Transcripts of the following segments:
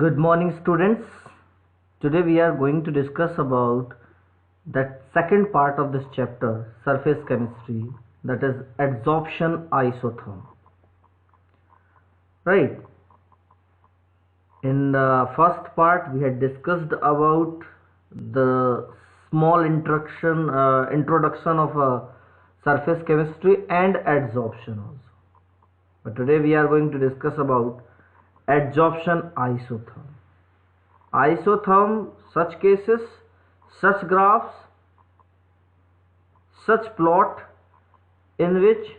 Good morning, students. Today we are going to discuss about that second part of this chapter, surface chemistry, that is adsorption isotherm. Right. In the first part, we had discussed about the small introduction of surface chemistry and adsorption also. But today we are going to discuss about adsorption isotherm. Isotherm, such cases, such graphs, such plot in which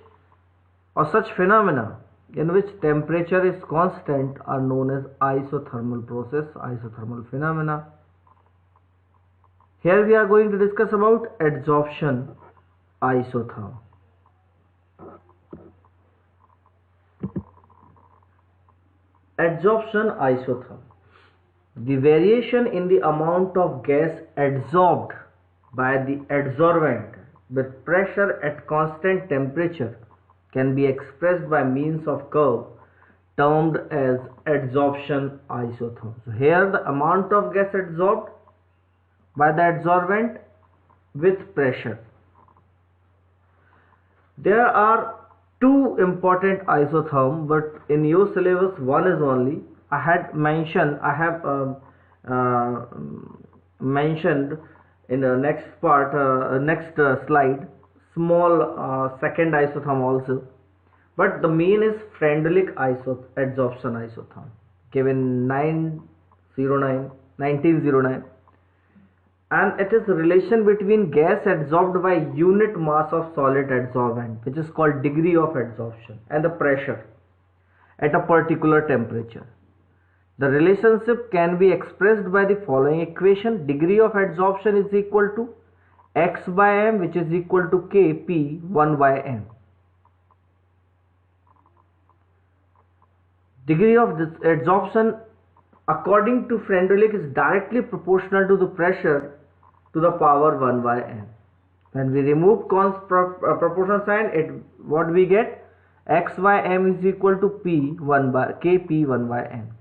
or such phenomena in which temperature is constant are known as isothermal process, isothermal phenomena. Here we are going to discuss about adsorption isotherm. Adsorption isotherm. The variation in the amount of gas adsorbed by the adsorbent with pressure at constant temperature can be expressed by means of curve termed as adsorption isotherm. So here the amount of gas adsorbed by the adsorbent with pressure. There are two important isotherm, but in your syllabus one is only. I have mentioned in the next part, slide, small second isotherm also, but the main is Freundlich adsorption isotherm given 1909, and it is the relation between gas adsorbed by unit mass of solid adsorbent, which is called degree of adsorption, and the pressure at a particular temperature. The relationship can be expressed by the following equation. Degree of adsorption is equal to x by m, which is equal to Kp 1 by m. Degree of adsorption according to Freundlich is directly proportional to the pressure to the power 1 by m. When we remove proportional sign, what we get? X by m is equal to Kp 1 by m,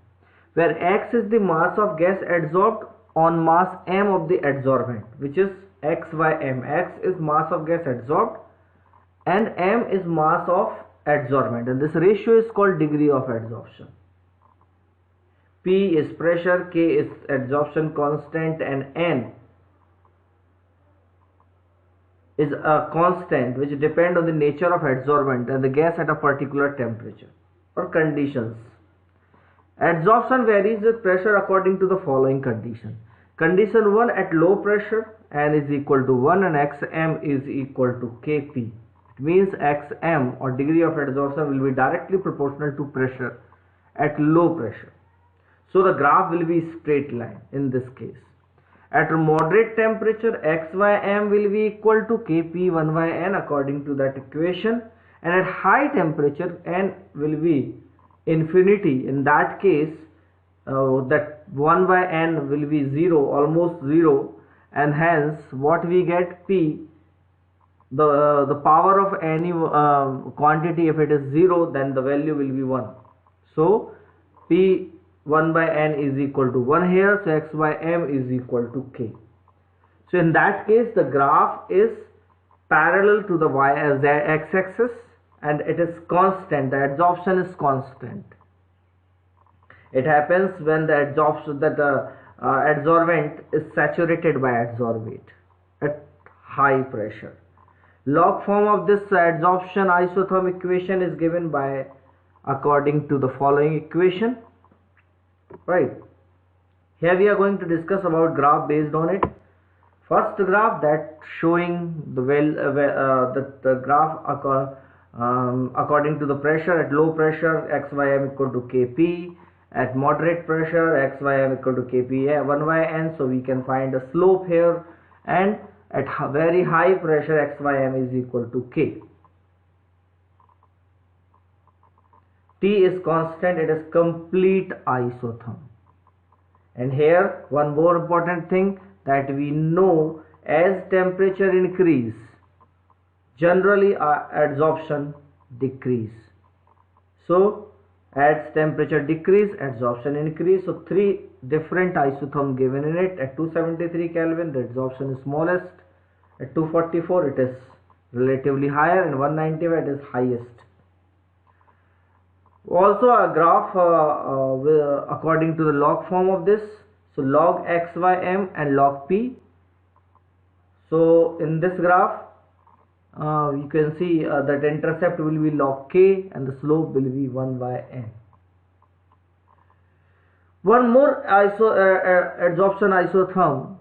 where x is the mass of gas adsorbed on mass m of the adsorbent, which is x by m. X is mass of gas adsorbed and m is mass of adsorbent, and this ratio is called degree of adsorption. P is pressure, K is adsorption constant, and N is a constant which depend on the nature of adsorbent and the gas at a particular temperature or conditions. Adsorption varies with pressure according to the following condition. Condition 1, at low pressure N is equal to 1 and Xm is equal to Kp. It means Xm or degree of adsorption will be directly proportional to pressure at low pressure. So the graph will be straight line in this case. At a moderate temperature, X by m will be equal to Kp 1 by n according to that equation, and at high temperature N will be infinity. In that case, that 1 by n will be 0, almost 0, and hence what we get? P, the power of any quantity, if it is 0, then the value will be 1. So P 1 by n is equal to 1 here, so x by m is equal to k. So in that case, the graph is parallel to the x-axis and it is constant. The adsorption is constant. It happens when the adsorbent is saturated by adsorbate at high pressure. Log form of this adsorption isotherm equation is given by according to the following equation. Right. Here we are going to discuss about graph based on it. First graph that showing the graph according to the pressure. At low pressure, x by m equal to Kp. At moderate pressure, x by m equal to Kp 1 by n. So we can find a slope here, and at very high pressure, x by m is equal to K. T is constant, it is complete isotherm. And here one more important thing, that we know as temperature increase, generally adsorption decrease. So As temperature decrease, adsorption increase. So three different isotherm given in it. At 273 Kelvin, the adsorption is smallest. At 244, it is relatively higher, and 195 it is highest. Also a graph according to the log form of this. So log xym and log p. So in this graph, you can see that intercept will be log k and the slope will be 1 by n. One more adsorption isotherm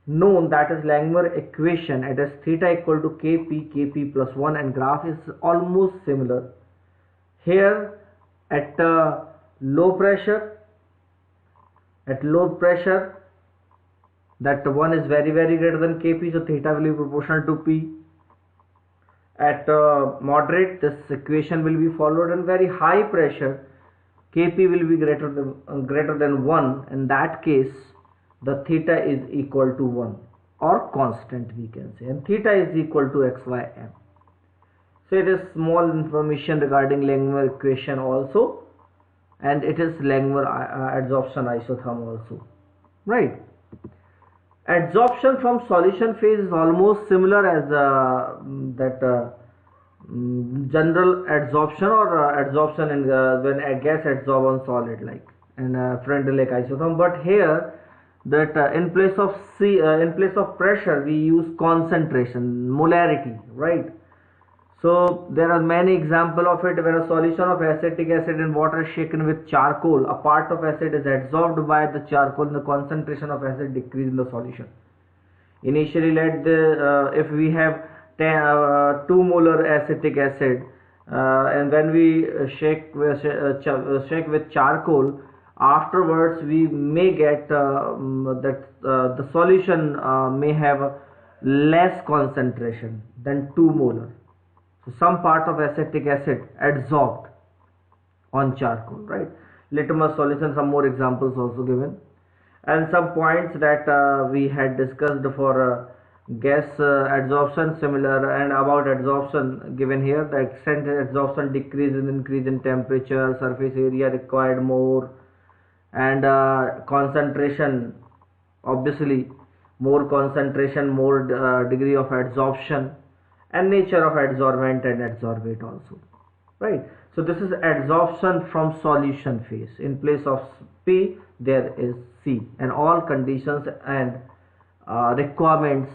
known, that is Langmuir equation. It is theta equal to kp plus 1, and graph is almost similar. Here at low pressure, that 1 is very greater than kp, so theta will be proportional to p. At moderate, this equation will be followed, and very high pressure, kp will be greater than 1. In that case, the theta is equal to 1 or constant, we can say, and theta is equal to xym. So it is small information regarding Langmuir equation also, and it is Langmuir adsorption isotherm also, right? Adsorption from solution phase is almost similar as general adsorption or adsorption in when a gas adsorb on solid, like in French-Dirac isotherm. But here, that in place of pressure, we use concentration, molarity, right? So there are many examples of it, where a solution of acetic acid and water is shaken with charcoal. A part of acid is adsorbed by the charcoal, and the concentration of acid decreases in the solution. Initially, if we have 2 molar acetic acid, and when we shake with charcoal, afterwards we may get that the solution may have less concentration than 2 molar. So some part of acetic acid adsorbed on charcoal, right? Litmus solution, some more examples also given, and some points that we had discussed for gas adsorption, similar, and about adsorption given here. The extent adsorption decrease and increase in temperature, surface area required more, and concentration, obviously more concentration, more degree of adsorption, and nature of adsorbent and adsorbate also, right? So this is adsorption from solution phase. In place of P, there is C, and all conditions and requirements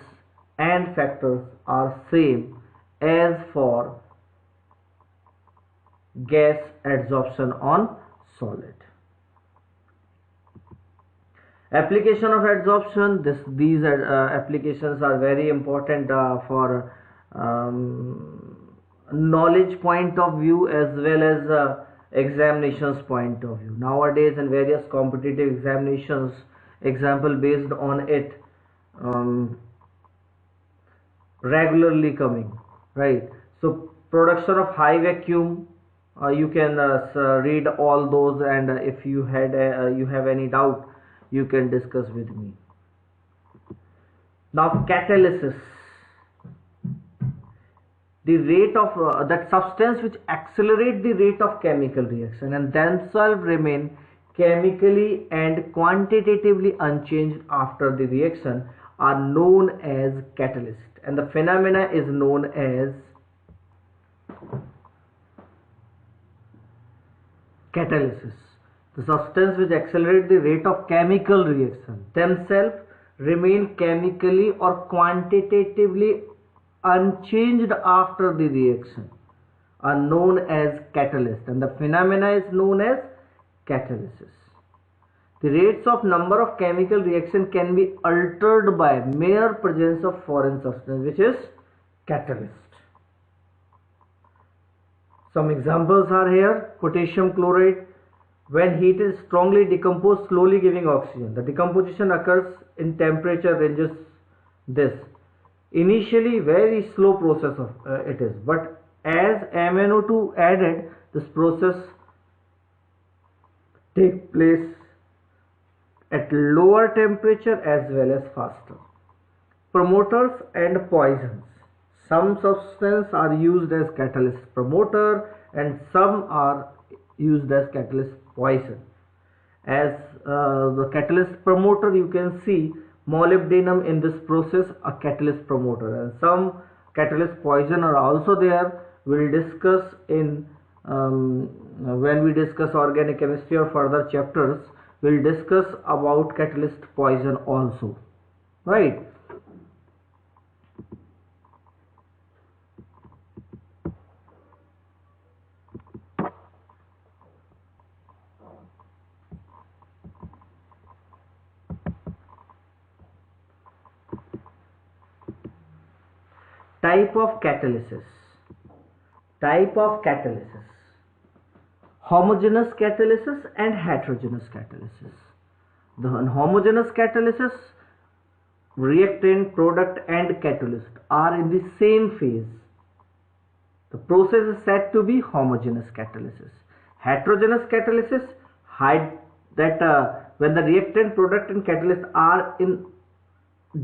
and factors are same as for gas adsorption on solid. Application of adsorption, these applications are very important for knowledge point of view as well as examinations point of view. Nowadays in various competitive examinations, example based on it regularly coming, right? So production of high vacuum, you can read all those, and if you have any doubt, you can discuss with me. Now catalysis, the rate of that substance which accelerate the rate of chemical reaction and themselves remain chemically and quantitatively unchanged after the reaction are known as catalyst, and the phenomena is known as catalysis. The substance which accelerate the rate of chemical reaction themselves remain chemically or quantitatively unchanged after the reaction are known as catalyst, and the phenomena is known as catalysis. The rates of number of chemical reaction can be altered by mere presence of foreign substance, which is catalyst. Some examples are here. Potassium chloride, when heated, strongly decomposed, slowly giving oxygen. The decomposition occurs in temperature ranges this. Initially very slow process of it is, but as MnO2 added, this process take place at lower temperature as well as faster. Promoters and poisons. Some substances are used as catalyst promoter and some are used as catalyst poison. As the catalyst promoter, you can see molybdenum in this process, a catalyst promoter, and some catalyst poison are also there. We'll discuss in when we discuss organic chemistry or further chapters, we'll discuss about catalyst poison also, right? Type of catalysis. Type of catalysis. Homogeneous catalysis and heterogeneous catalysis. The homogeneous catalysis, reactant, product and catalyst are in the same phase. The process is said to be homogeneous catalysis. Heterogeneous catalysis hide that when the reactant, product and catalyst are in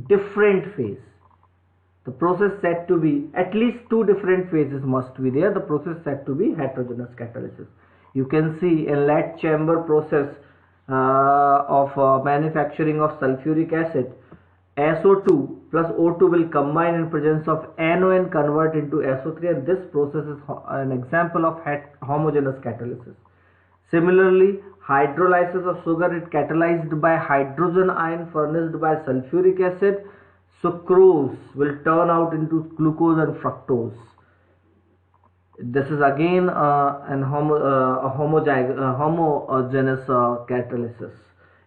different phase. The process said to be at least two different phases must be there. The process said to be heterogeneous catalysis. You can see inlet chamber process of manufacturing of sulfuric acid. SO2 plus O2 will combine in presence of NO and convert into SO3, and this process is an example of homogeneous catalysis. Similarly, hydrolysis of sugar is catalyzed by hydrogen ion furnished by sulfuric acid. Sucrose will turn out into glucose and fructose. This is again a homogeneous catalysis.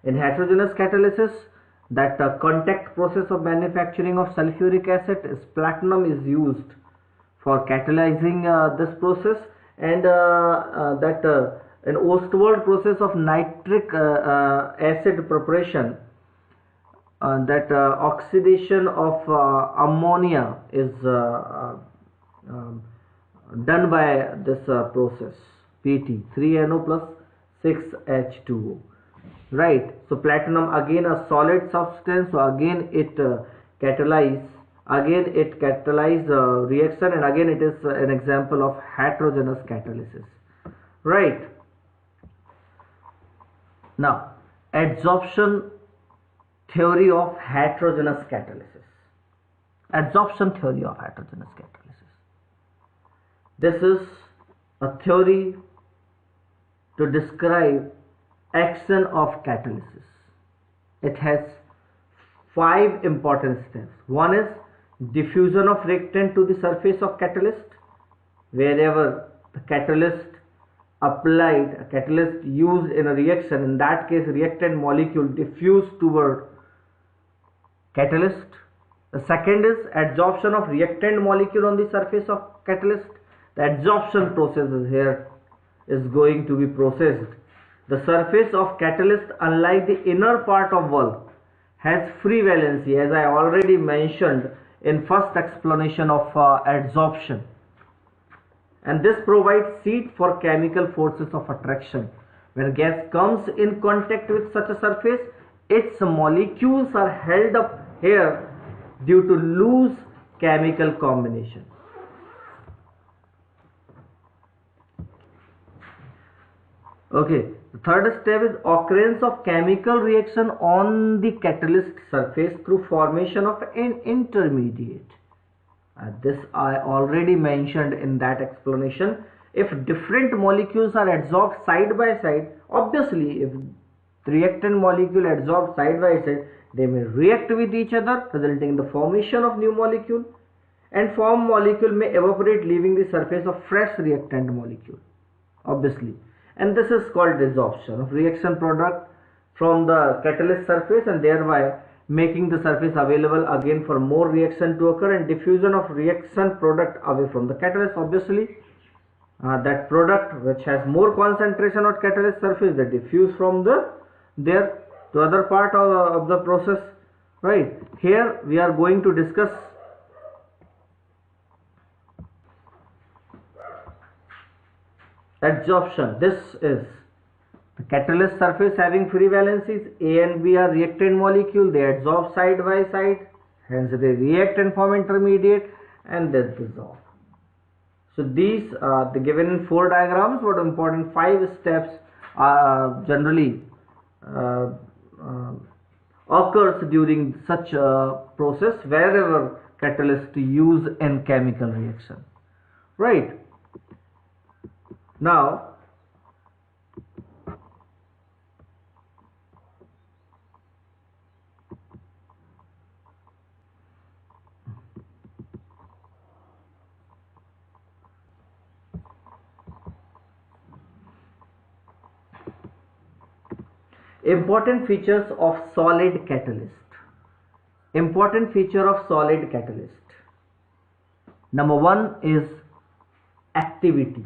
In heterogeneous catalysis, that contact process of manufacturing of sulfuric acid is platinum is used for catalyzing this process, and an Ostwald process of nitric acid preparation, that oxidation of ammonia is done by this process, PT 3NO plus 6H2O. Right, so platinum again a solid substance, so again it catalyze reaction, and again it is an example of heterogeneous catalysis. Right, now adsorption theory of heterogeneous catalysis. Adsorption theory of heterogeneous catalysis. This is a theory to describe action of catalysis. It has 5 important steps. One is diffusion of reactant to the surface of catalyst. Wherever the catalyst applied, a catalyst used in a reaction, in that case reactant molecule diffused toward catalyst. The second is adsorption of reactant molecule on the surface of catalyst. The adsorption process is here is going to be processed. The surface of catalyst, unlike the inner part of valve, has free valency, as I already mentioned in first explanation of adsorption, and this provides seat for chemical forces of attraction. When gas comes in contact with such a surface, its molecules are held up here due to loose chemical combination. Okay, the third step is occurrence of chemical reaction on the catalyst surface through formation of an intermediate. This I already mentioned in that explanation. If different molecules are adsorbed side by side, obviously if the reactant molecule adsorbed side by side, they may react with each other, resulting in the formation of new molecule, and formed molecule may evaporate, leaving the surface of fresh reactant molecule, obviously. And this is called desorption of reaction product from the catalyst surface, and thereby making the surface available again for more reaction to occur, and diffusion of reaction product away from the catalyst. Obviously, that product which has more concentration on catalyst surface, they diffuse from there to other part of the process. Right, here we are going to discuss adsorption. This is the catalyst surface having free valencies. A and B are reactant molecule. They adsorb side by side. Hence they react and form intermediate, and then dissolve. So these the given in 4 diagrams, but important 5 steps generally uh, uh, occurs during such a process wherever catalyst use in chemical reaction. Right. Now important features of solid catalyst. Important feature of solid catalyst. Number one is activity.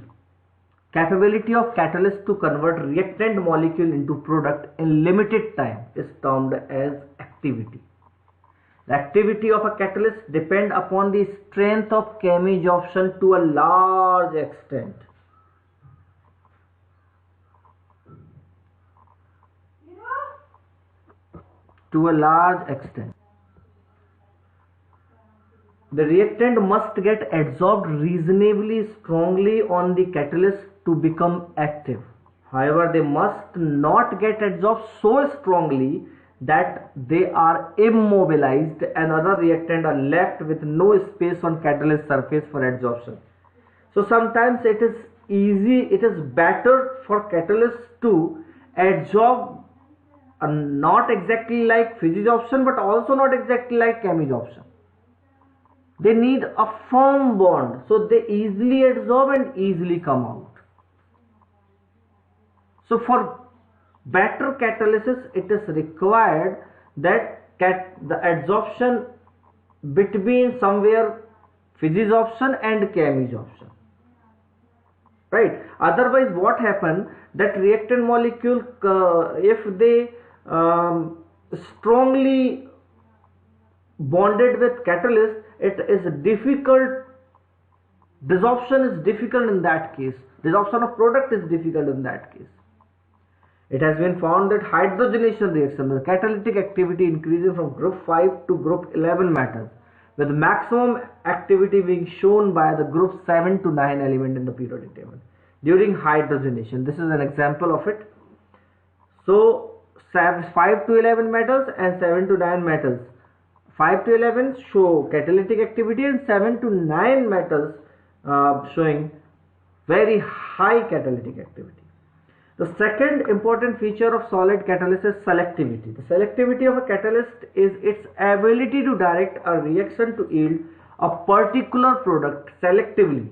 Capability of catalyst to convert reactant molecule into product in limited time is termed as activity. The activity of a catalyst depend upon the strength of chemisorption to a large extent. To a large extent. The reactant must get adsorbed reasonably strongly on the catalyst to become active. However, they must not get adsorbed so strongly that they are immobilized and other reactants are left with no space on catalyst surface for adsorption. So sometimes it is better for catalysts to adsorb not exactly like physisorption but also not exactly like chemisorption. They need a firm bond, so they easily adsorb and easily come out. So for better catalysis, it is required that the adsorption between somewhere physisorption and chemisorption. Right. Otherwise, what happen that reactant molecule, if they strongly bonded with catalyst, it is difficult. Desorption is difficult in that case. Desorption of product is difficult in that case. It has been found that hydrogenation reaction, the catalytic activity increasing from group 5 to group 11 metals, with maximum activity being shown by the group 7 to 9 element in the periodic table during hydrogenation. This is an example of it. So 5 to 11 metals and 7 to 9 metals. 5 to 11 show catalytic activity and 7 to 9 metals showing very high catalytic activity. The second important feature of solid catalyst is selectivity. The selectivity of a catalyst is its ability to direct a reaction to yield a particular product selectively.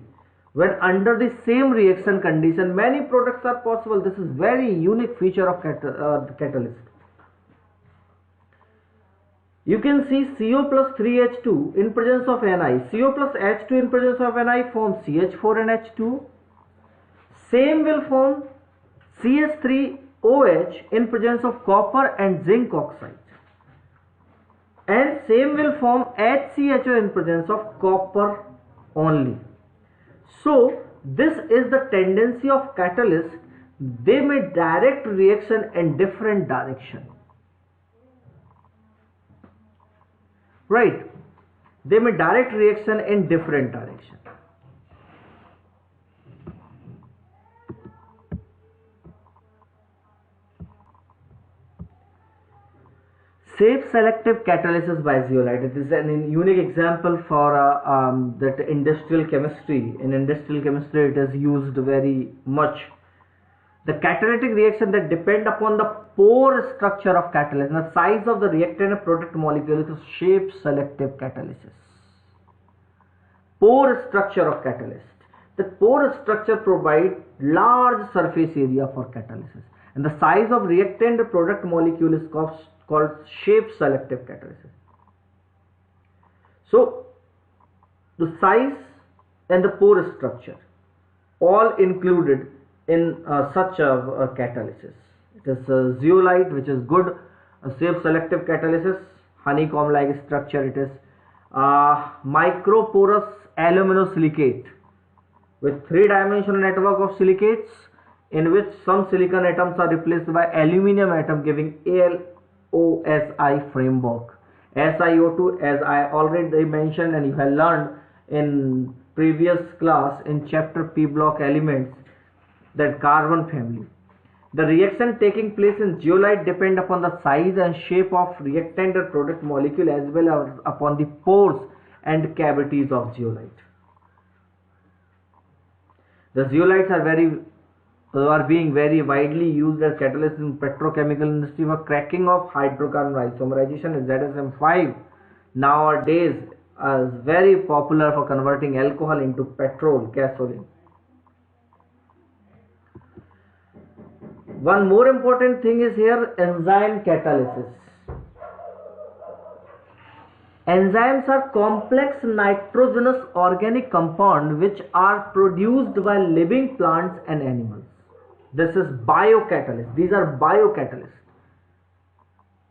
When under the same reaction condition, many products are possible. This is very unique feature of the catalyst. You can see CO plus 3H2 in presence of Ni. CO plus H2 in presence of Ni forms CH4 and H2. Same will form CH3OH in presence of copper and zinc oxide. And same will form HCHO in presence of copper only. So this is the tendency of catalysts. They may direct reaction in different direction. Right. They may direct reaction in different direction. Safe selective catalysis by zeolite. It is a unique example for that industrial chemistry. In industrial chemistry, it is used very much. The catalytic reaction that depend upon the pore structure of catalyst and the size of the reactant and product molecule is shape selective catalysis. Pore structure of catalyst. The pore structure provides large surface area for catalysis, and the size of reactant and product molecule is called shape selective catalysis. So the size and the pore structure all included in such a catalysis. It is zeolite, which is good safe selective catalysis, honeycomb like structure. It is microporous aluminosilicate with three-dimensional network of silicates in which some silicon atoms are replaced by aluminium atom, giving ALOSI framework. SiO2, as I already mentioned and you have learned in previous class in chapter P block elements, that carbon family. The reaction taking place in zeolite depend upon the size and shape of reactant or product molecule as well as upon the pores and cavities of zeolite. The zeolites are being very widely used as catalysts in petrochemical industry for cracking of hydrocarbon isomerization. ZSM5 nowadays is very popular for converting alcohol into petrol, gasoline. One more important thing is here enzyme catalysis. Enzymes are complex nitrogenous organic compounds which are produced by living plants and animals. This is biocatalyst. These are biocatalysts.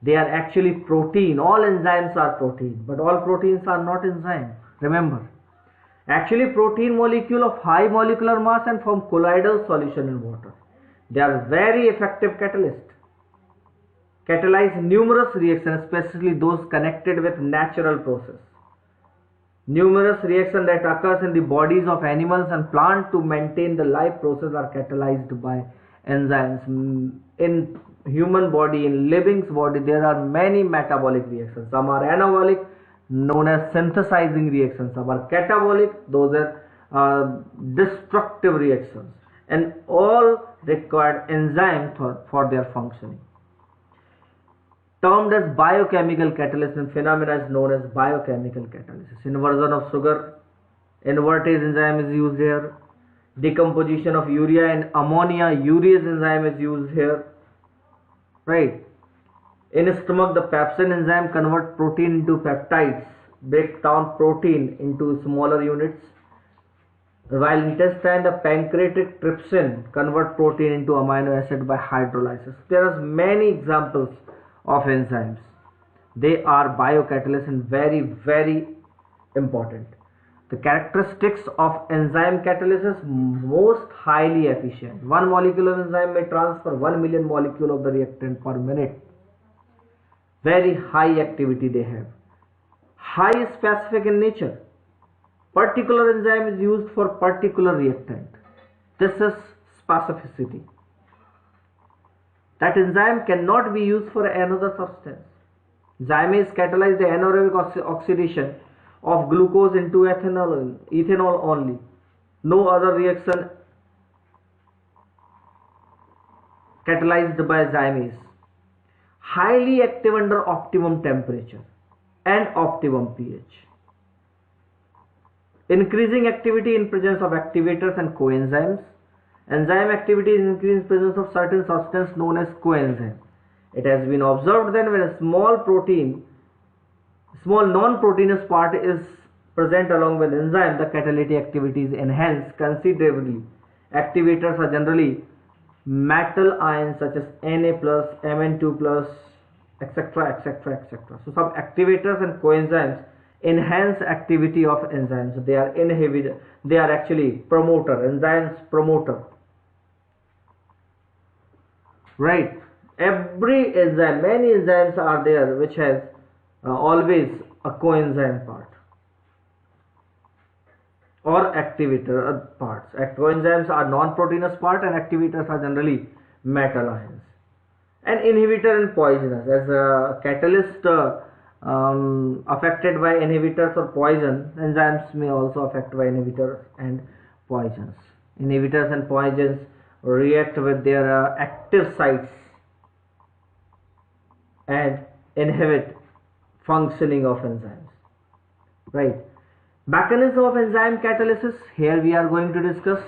They are actually protein. All enzymes are protein, but all proteins are not enzymes. Remember, actually protein molecule of high molecular mass and form colloidal solution in water. They are very effective catalysts. Catalyze numerous reactions, especially those connected with natural process. Numerous reactions that occurs in the bodies of animals and plants to maintain the life process are catalyzed by enzymes. In human body, in living's body, there are many metabolic reactions. Some are anabolic, known as synthesizing reactions. Some are catabolic, those are destructive reactions. And all required enzymes for their functioning. Termed as biochemical catalyst, and phenomena is known as biochemical catalysis. Inversion of sugar, invertase enzyme is used here. Decomposition of urea and ammonia, urease enzyme is used here. Right. In stomach, the pepsin enzyme convert protein into peptides, break down protein into smaller units. While intestine, the pancreatic trypsin convert protein into amino acid by hydrolysis. There are many examples of enzymes. They are biocatalysts and very, very important. The characteristics of enzyme catalysis: most highly efficient. One molecular enzyme may transfer 1 million molecules of the reactant per minute. Very high activity they have. High specific in nature. Particular enzyme is used for particular reactant. This is specificity. That enzyme cannot be used for another substance. Zymase catalyze the anaerobic oxidation of glucose into ethanol only. No other reaction catalyzed by zymase. Highly active under optimum temperature and optimum pH. Increasing activity in presence of activators and coenzymes. Enzyme activity is increased in presence of certain substance known as coenzyme. It has been observed that when a small non-proteinous part is present along with enzyme, the catalytic activity is enhanced considerably. Activators are generally metal ions such as Na+, Mn2+, etc., etc., etc. So some activators and coenzymes enhance activity of enzymes. They are inhibitor. They are actually promoter. Enzymes promoter. Right. Every enzyme, many enzymes are there which has always a coenzyme part or activator parts. Coenzymes are non-proteinous part and activators are generally metal ions. And inhibitor and poisonous. As a catalyst affected by inhibitors or poison, enzymes may also affect by inhibitors and poisons. Inhibitors and poisons react with their active sites and inhibit functioning of enzymes. Right. Mechanism of enzyme catalysis, here we are going to discuss.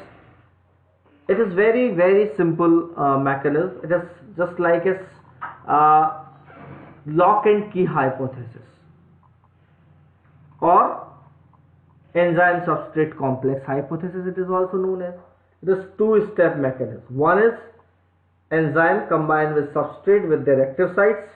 It is very, very simple mechanism. It is just like a lock and key hypothesis or enzyme substrate complex hypothesis. It is also known as. It is two-step mechanism. One is enzyme combined with substrate with their active sites.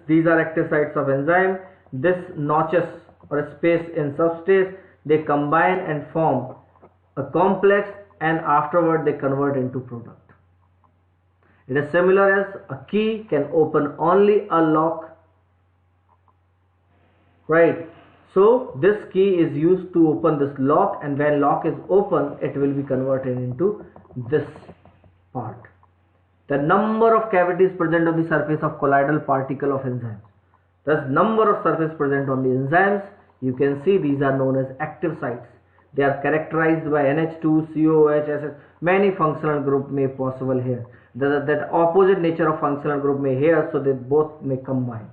These are active sites of enzyme. This notches or space in substrate, they combine and form a complex, and afterward they convert into product. It is similar as a key can open only a lock, right? So this key is used to open this lock, and when lock is open, it will be converted into this part. The number of cavities present on the surface of colloidal particle of enzymes. Thus, number of surface present on the enzymes, you can see these are known as active sites. They are characterized by NH2, COOH, SS. Many functional group may possible here. That opposite nature of functional group may here, so they both may combine.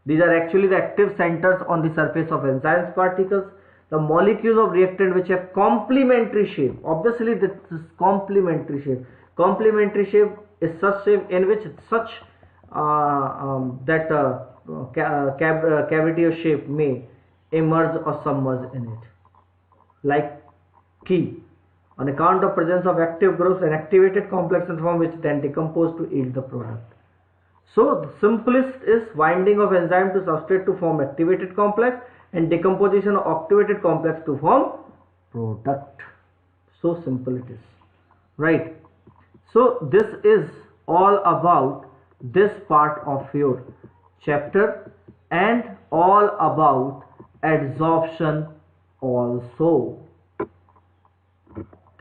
These are actually the active centers on the surface of enzymes particles. The molecules of reactant which have complementary shape. Obviously, this is complementary shape. Complementary shape is such shape in which such cavity or shape may emerge or submerge in it. Like key. On account of presence of active groups, an activated complexes form which then decompose to yield the product. So the simplest is binding of enzyme to substrate to form activated complex and decomposition of activated complex to form product. So simple it is, right? So this is all about this part of your chapter and all about adsorption also.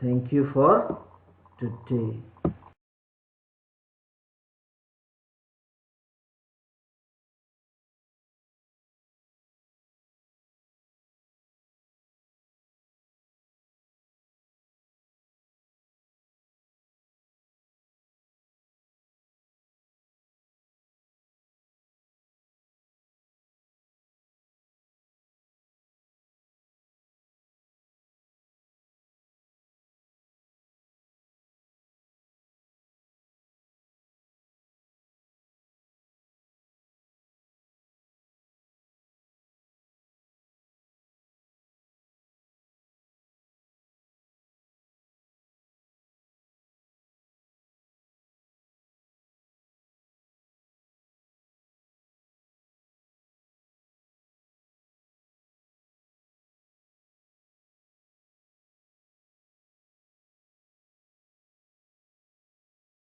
Thank you for today.